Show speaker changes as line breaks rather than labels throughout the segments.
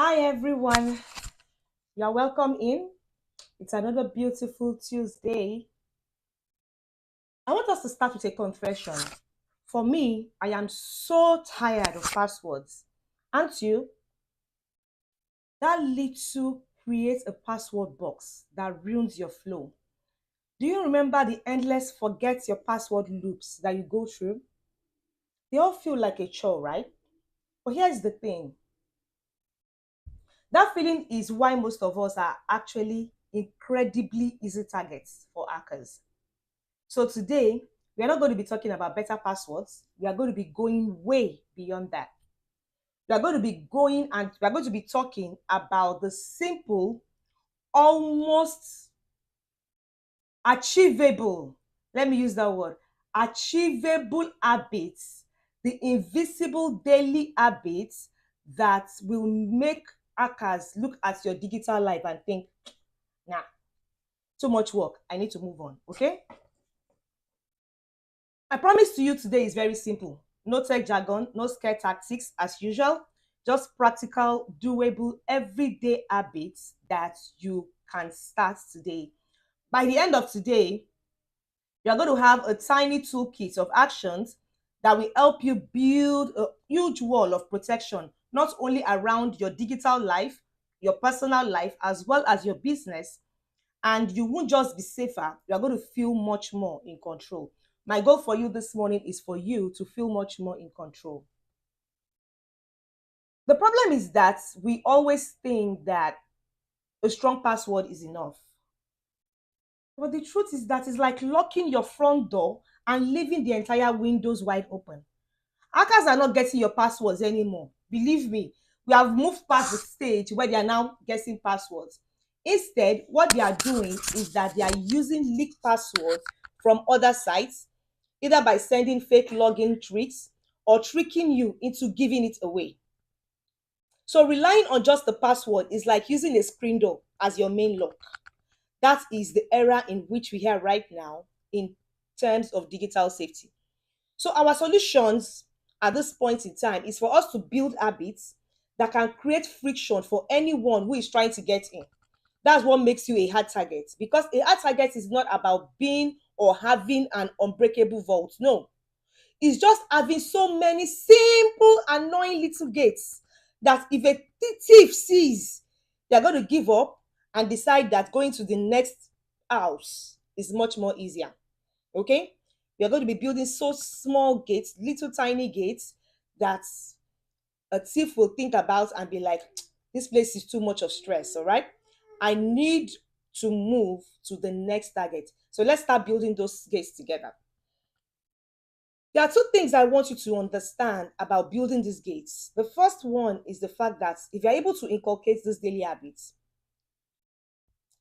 Hi everyone, you're welcome in. It's another beautiful Tuesday. I want us to start with a confession. For me, I am so tired of passwords. Aren't you? That little create a password box that ruins your flow. Do you remember the endless forget your password loops that you go through? They all feel like a chore, right? But here's the thing, that feeling is why most of us are actually incredibly easy targets for hackers. So today, we are not going to be talking about better passwords. We are going to be going way beyond that. We are going to be going and we are going to be talking about the simple, almost achievable, let me use that word, achievable habits, the invisible daily habits that will make hackers look at your digital life and think, nah, too much work. I need to move on. Okay? I promise to you today is very simple. No tech jargon, no scare tactics as usual, just practical, doable, everyday habits that you can start today. By the end of today, you're going to have a tiny toolkit of actions that will help you build a huge wall of protection, not only around your digital life, your personal life, as well as your business, and you won't just be safer, you are going to feel much more in control. My goal for you this morning is for you to feel much more in control. The problem is that we always think that a strong password is enough. But the truth is that it's like locking your front door and leaving the entire windows wide open. Hackers are not getting your passwords anymore. Believe me, we have moved past the stage where they are now guessing passwords. Instead, what they are doing is that they are using leaked passwords from other sites, either by sending fake login tricks or tricking you into giving it away. So relying on just the password is like using a screen door as your main lock. That is the era in which we are right now in terms of digital safety. So our solutions at this point in time is for us to build habits that can create friction for anyone who is trying to get in. That's what makes you a hard target, because a hard target is not about being or having an unbreakable vault. No, it's just having so many simple, annoying little gates that if a thief sees, they're going to give up and decide that going to the next house is much more easier. Okay? We are going to be building so small gates, little tiny gates that a thief will think about and be like, this place is too much of stress. All right? I need to move to the next target. So let's start building those gates together. There are two things I want you to understand about building these gates. The first one is the fact that if you're able to inculcate these daily habits,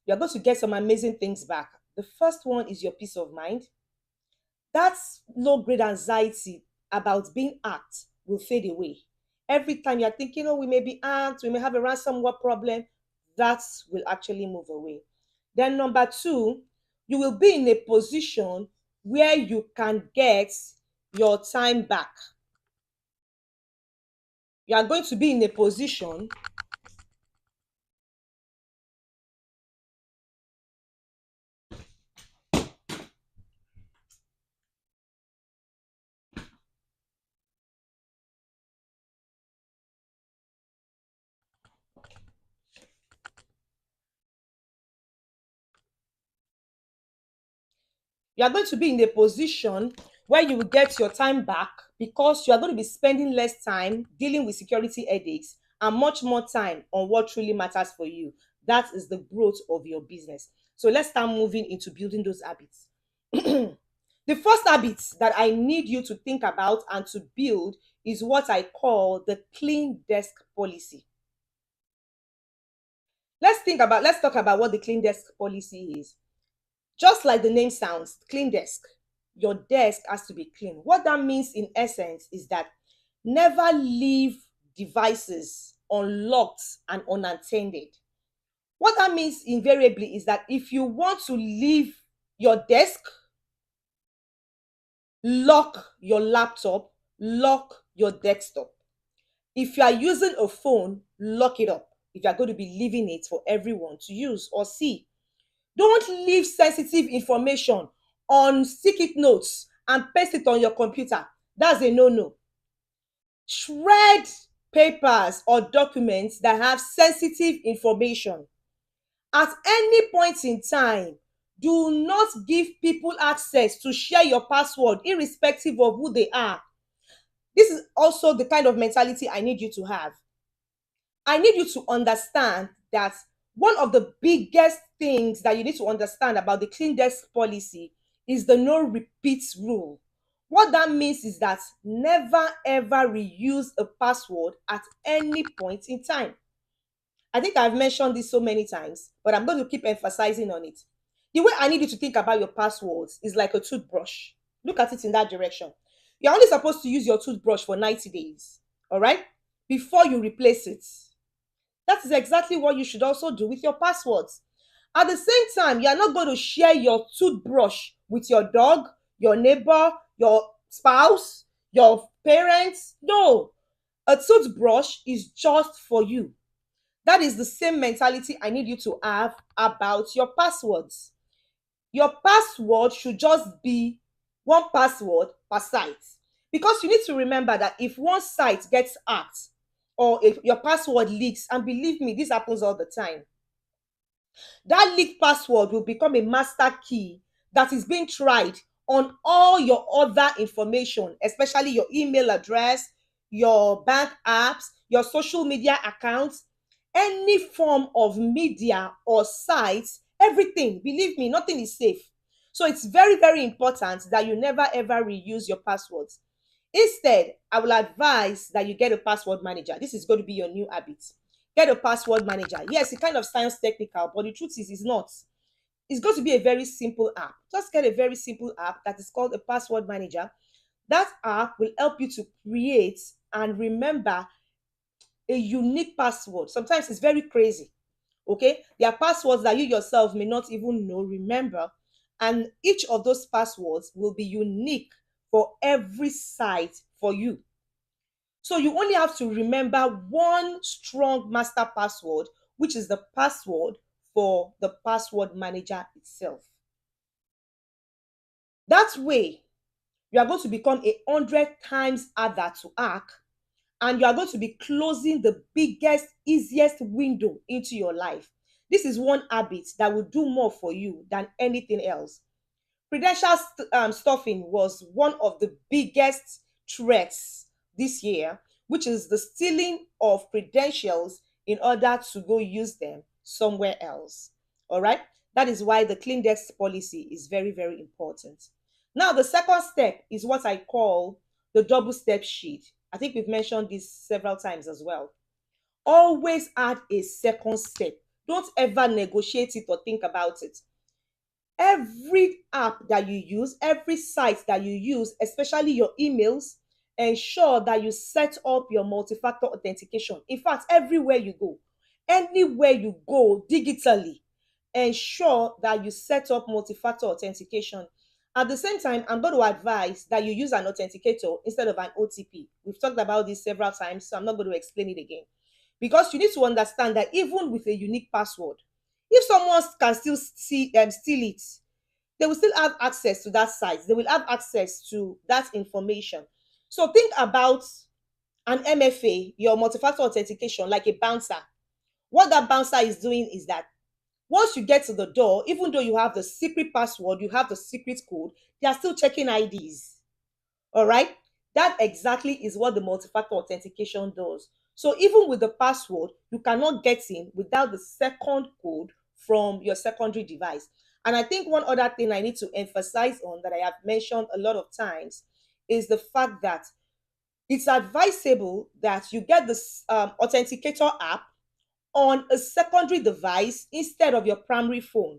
you're going to get some amazing things back. The first one is your peace of mind. That's low grade anxiety about being hacked will fade away. Every time you're thinking, oh, we may be hacked, we may have a ransomware problem, that will actually move away. Then, number two, you will be in a position where you can get your time back. You are going to be in a position you are going to be in a position where you will get your time back, because you are going to be spending less time dealing with security headaches and much more time on what truly matters for you. That is the growth of your business. So let's start moving into building those habits. The first habit that I need you to think about and to build is what I call the clean desk policy. Let's talk about what the clean desk policy is. Just like the name sounds, clean desk. Your desk has to be clean. What that means in essence is that never leave devices unlocked and unattended. What that means invariably is that if you want to leave your desk, lock your laptop, lock your desktop. If you are using a phone, lock it up. if you're going to be leaving it for everyone to use or see. Don't leave sensitive information on sticky notes and paste it on your computer. That's a no-no. Shred papers or documents that have sensitive information. At any point in time, do not give people access to share your password, irrespective of who they are. This is also the kind of mentality I need you to have. I need you to understand that one of the biggest things that you need to understand about the clean desk policy is the no repeats rule. What that means is that never ever reuse a password at any point in time. I think I've mentioned this so many times, but I'm going to keep emphasizing on it. The way I need you to think about your passwords is like a toothbrush. Look at it in that direction. You're only supposed to use your toothbrush for 90 days, all right? Before you replace it. That is exactly what you should also do with your passwords. At the same time, you are not going to share your toothbrush with your dog, your neighbor, your spouse, your parents. No, a toothbrush is just for you. That is the same mentality I need you to have about your passwords. Your password should just be one password per site. Because you need to remember that if one site gets hacked or if your password leaks, and believe me, this happens all the time, that leaked password will become a master key that is being tried on all your other information, especially your email address, your bank apps, your social media accounts, any form of media or sites, everything. Believe me, nothing is safe. So it's very, very important that you never ever reuse your passwords. Instead, I will advise that you get a password manager. This is going to be your new habit. Get a password manager. Yes, it kind of sounds technical, but the truth is, it's not. It's going to be a very simple app. Just get a very simple app that is called a password manager. That app will help you to create and remember a unique password. Sometimes it's very crazy. Okay, there are passwords that you yourself may not even know, remember, and each of those passwords will be unique for every site for you. So you only have to remember one strong master password, which is the password for the password manager itself. That way, you are going to become 100 times harder to hack, and you are going to be closing the biggest, easiest window into your life. This is one habit that will do more for you than anything else. Credential stuffing was one of the biggest threats this year, which is the stealing of credentials in order to go use them somewhere else. All right. That is why the clean desk policy is very, very important. Now, the second step is what I call the double step sheet. I think we've mentioned this several times as well. Always add a second step. Don't ever negotiate it or think about it. Every app that you use, every site that you use, especially your emails, ensure that you set up your multi-factor authentication. In fact, everywhere you go, anywhere you go digitally, ensure that you set up multi-factor authentication. At the same time, I'm going to advise that you use an authenticator instead of an OTP. We've talked about this several times, so I'm not going to explain it again. Because you need to understand that even with a unique password, if someone can still steal it, they will still have access to that site. They will have access to that information. So think about an MFA, your multi-factor authentication, like a bouncer. What that bouncer is doing is that once you get to the door, even though you have the secret password, you have the secret code, they are still checking IDs. All right? That exactly is what the multi-factor authentication does. So even with the password, you cannot get in without the second code from your secondary device. And I think one other thing I need to emphasize on that I have mentioned a lot of times is the fact that it's advisable that you get this authenticator app on a secondary device instead of your primary phone.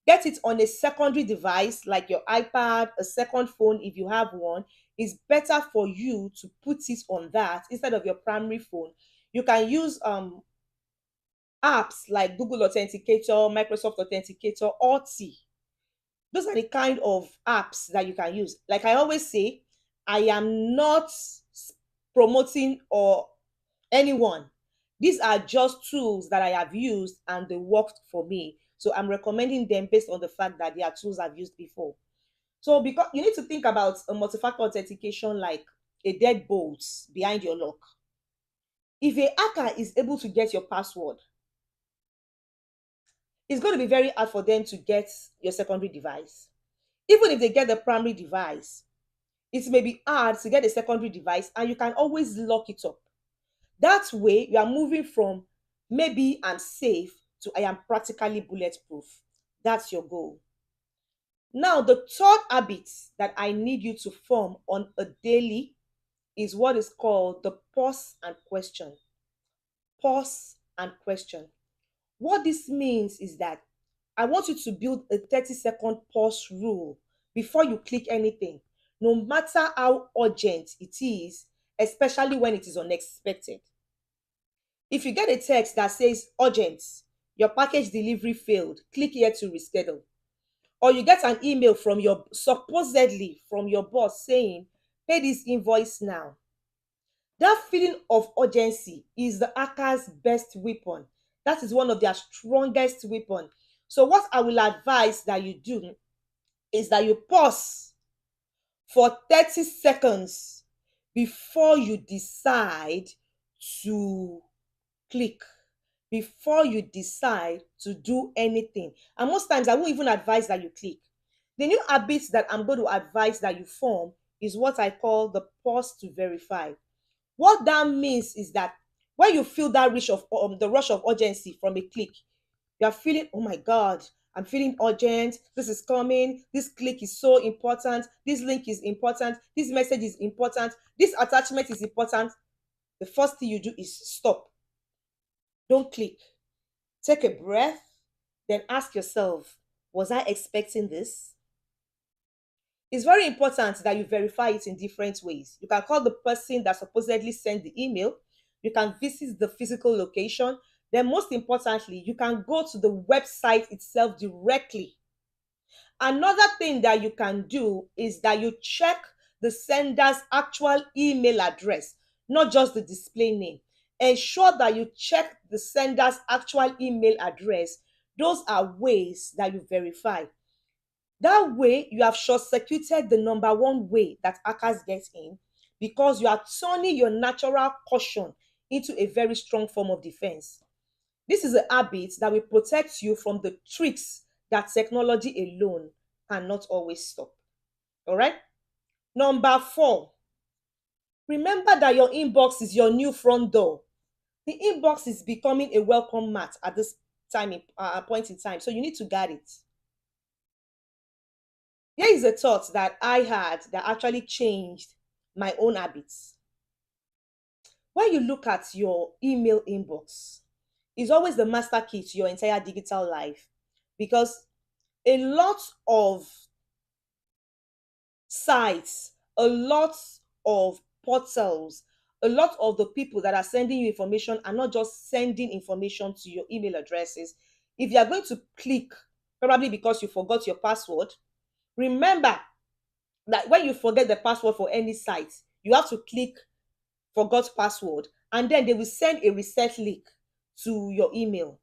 Get it on a secondary device like your iPad, a second phone if you have one. It's better for you to put it on that instead of your primary phone. You can use apps like Google Authenticator, Microsoft Authenticator, or T. Those are the kind of apps that you can use. Like I always say, I am not promoting or anyone These are just tools that I have used and they worked for me. So I'm recommending them based on the fact that they are tools I've used before. So because you need to think about a multi-factor authentication like a deadbolt behind your lock. If a hacker is able to get your password, it's going to be very hard for them to get your secondary device. Even if they get the primary device, it may be hard to get a secondary device and you can always lock it up. That way, you are moving from maybe I'm safe to I am practically bulletproof. That's your goal. Now, the third habit that I need you to form on a daily is what is called the pause and question. Pause and question. What this means is that I want you to build a 30-second pause rule before you click anything, no matter how urgent it is, especially when it is unexpected. If you get a text that says urgent, your package delivery failed, click here to reschedule. Or you get an email from your supposedly from your boss saying, pay this invoice now. That feeling of urgency is the hacker's best weapon. That is one of their strongest weapon. So what I will advise that you do is that you pause for 30 seconds before you decide to click, before you decide to do anything. And most times I won't even advise that you click. The new habits that I'm going to advise that you form is what I call the pause to verify. What that means is that when you feel that rush of the rush of urgency from a click, you are feeling, oh my God, I'm feeling urgent. This is coming. This click is so important. This link is important. This message is important. This attachment is important. The first thing you do is stop. Don't click. Take a breath. Then ask yourself, was I expecting this? It's very important that you verify it in different ways. You can call the person that supposedly sent the email. You can visit the physical location. Then most importantly, you can go to the website itself directly. Another thing that you can do is that you check the sender's actual email address, not just the display name. Ensure that you check the sender's actual email address. Those are ways that you verify. That way, you have short-circuited the number one way that hackers get in because you are turning your natural caution into a very strong form of defense. This is a habit that will protect you from the tricks that technology alone cannot always stop. All right? Number 4, remember that your inbox is your new front door. The inbox is becoming a welcome mat at this point in time, so you need to guard it. Here is a thought that I had that actually changed my own habits. When you look at your email inbox, it's always the master key to your entire digital life because a lot of sites, a lot of portals, a lot of the people that are sending you information are not just sending information to your email addresses. If you are going to click, probably because you forgot your password, remember that when you forget the password for any site, you have to click forgot password and then they will send a reset link to your email.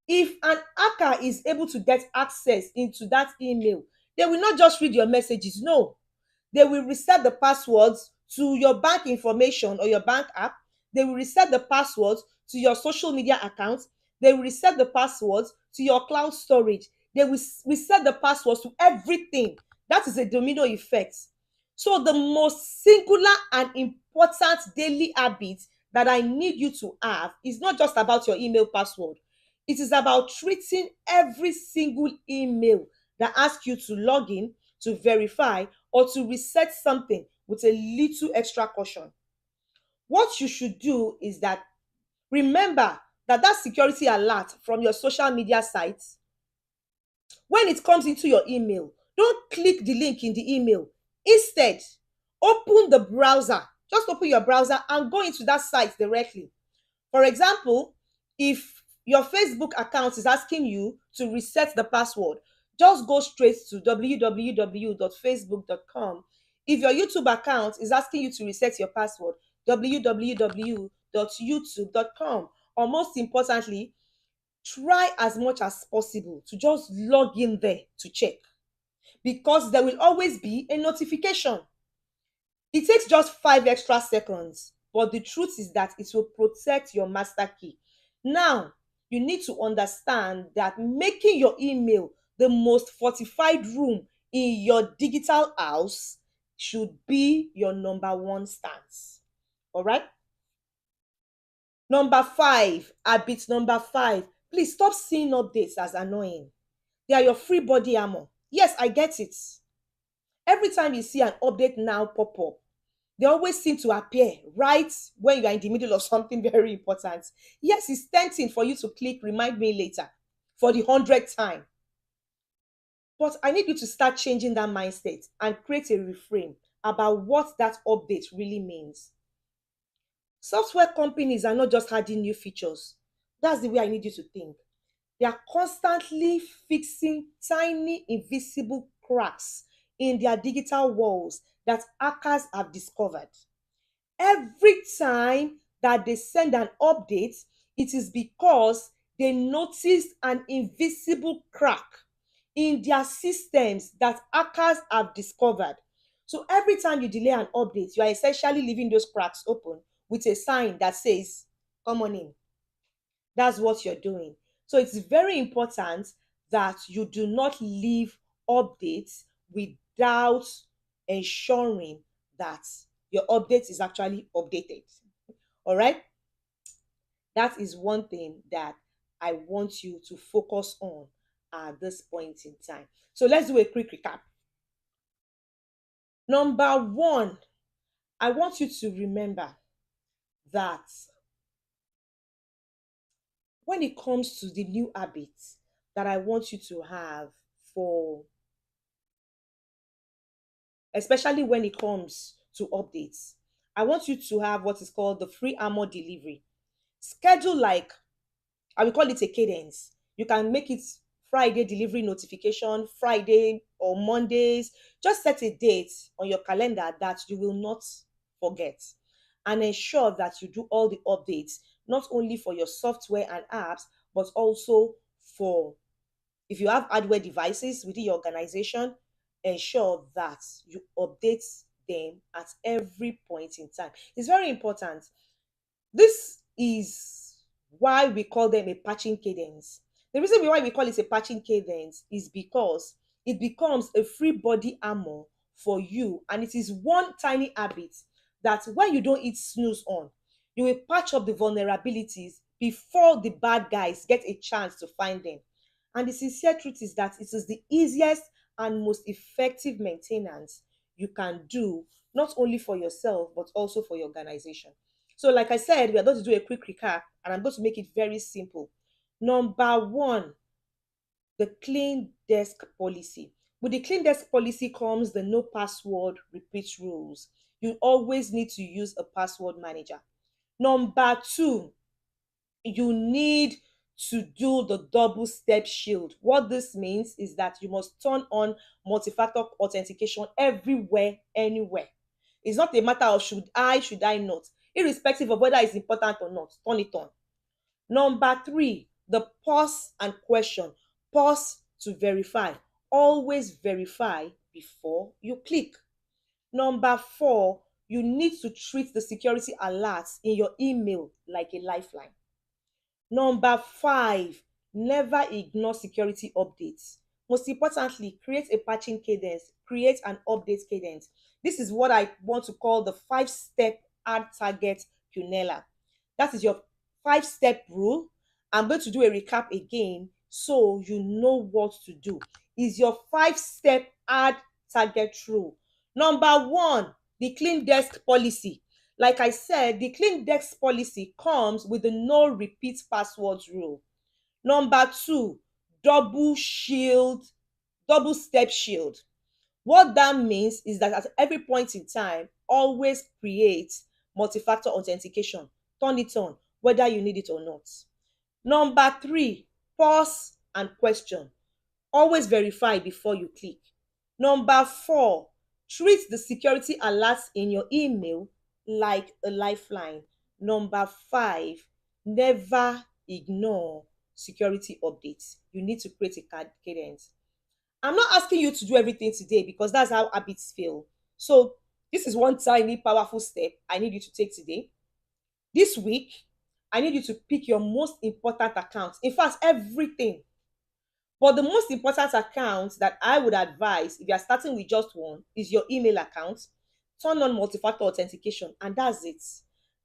If an hacker is able to get access into that email, they will not just read your messages. No, they will reset the passwords to your bank information or your bank app. They will reset the passwords to your social media accounts. They will reset the passwords to your cloud storage. They will reset the passwords to everything. That is a domino effect. So the most singular and important daily habit that I need you to have is not just about your email password. It is about treating every single email that asks you to log in, to verify, or to reset something with a little extra caution. What you should do is that remember that security alert from your social media sites, when it comes into your email, don't click the link in the email. Instead, open the browser. Just open your browser and go into that site directly. For example, if your Facebook account is asking you to reset the password, just go straight to www.facebook.com. If your YouTube account is asking you to reset your password, www.youtube.com. www.youtube.com. Or most importantly, try as much as possible to just log in there to check, because there will always be a notification. It takes just 5 extra seconds, but the truth is that it will protect your master key. Now, you need to understand that making your email the most fortified room in your digital house should be your number one stance. All right? Number five, habit number five. Please stop seeing updates as annoying. They are your free body armor. Yes, I get it. Every time you see an update now pop up, they always seem to appear right when you are in the middle of something very important. Yes, it's tempting for you to click remind me later for the 100th time. But I need you to start changing that mindset and create a reframe about what that update really means. Software companies are not just adding new features. That's the way I need you to think. They are constantly fixing tiny invisible cracks in their digital walls that hackers have discovered. Every time that they send an update, it is because they noticed an invisible crack in their systems that hackers have discovered. So every time you delay an update, you are essentially leaving those cracks open with a sign that says, come on in. That's what you're doing. So it's very important that you do not leave updates without ensuring that your update is actually updated. All right? That is one thing that I want you to focus on at this point in time. So let's do a quick recap. Number one, I want you to remember that when it comes to the new habits that I want you to have for, especially when it comes to updates, I want you to have what is called the free armor delivery. Schedule like, I will call it a cadence. You can make it Friday delivery notification, Friday or Mondays. Just set a date on your calendar that you will not forget, and ensure that you do all the updates, not only for your software and apps, but also for, if you have hardware devices within your organization, ensure that you update them at every point in time. It's very important. This is why we call them a patching cadence. The reason why we call it a patching cadence is because it becomes a free body armor for you, and it is one tiny habit that when you don't hit snooze on, you will patch up the vulnerabilities before the bad guys get a chance to find them. And the sincere truth is that it is the easiest and most effective maintenance you can do, not only for yourself, but also for your organization. So, like I said, we are going to do a quick recap, and I'm going to make it very simple. Number one, the clean desk policy. With the clean desk policy comes the no password repeat rules. You always need to use a password manager. Number two, you need to do the double step shield. What this means is that you must turn on multi-factor authentication everywhere, anywhere. It's not a matter of should I not, irrespective of whether it's important or not, turn it on. Number three, the pause and question. Pause to verify. Always verify before you click. Number four, you need to treat the security alerts in your email like a lifeline. Number five, never ignore security updates. Most importantly, create a patching cadence, create an update cadence. This is what I want to call the 5-step hard target Cunella. That is your 5-step rule. I'm going to do a recap again so you know what to do. Is your 5-step hard target rule. Number one, the clean desk policy. Like I said, the clean desk policy comes with the no repeat passwords rule. Number two, double shield, double step shield. What that means is that at every point in time, always create multi-factor authentication. Turn it on, whether you need it or not. Number three, pause and question. Always verify before you click. Number four, treat the security alerts in your email like a lifeline. Number five, never ignore security updates. You need to create a cadence. I'm not asking you to do everything today because that's how habits fail. So, this is one tiny powerful step I need you to take today. This week, I need you to pick your most important accounts. In fact, everything. But the most important account that I would advise if you are starting with just one is your email account. Turn on multi-factor authentication, and that's it.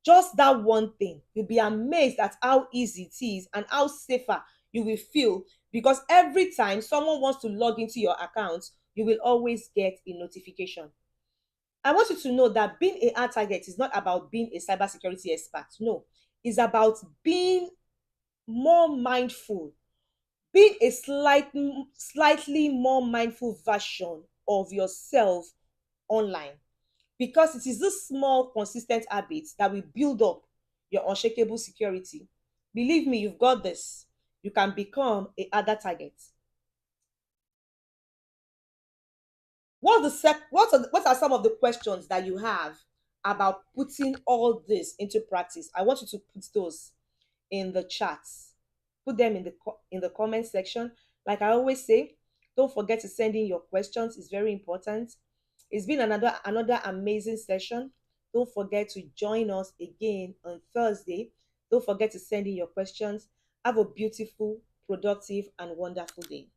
Just that one thing. You'll be amazed at how easy it is and how safer you will feel, because every time someone wants to log into your account, you will always get a notification. I want you to know that being a hard target is not about being a cybersecurity expert. No, it's about being more mindful, being a slightly more mindful version of yourself online, because it is this small consistent habits that will build up your unshakable security. Believe me, you've got this. You can become a harder target. What are some of the questions that you have about putting all this into practice? I want you to put those in the chats. Put them in the comment section. Like I always say, don't forget to send in your questions. It's very important. It's been another amazing session. Don't forget to join us again on Thursday. Don't forget to send in your questions. Have a beautiful, productive, and wonderful day.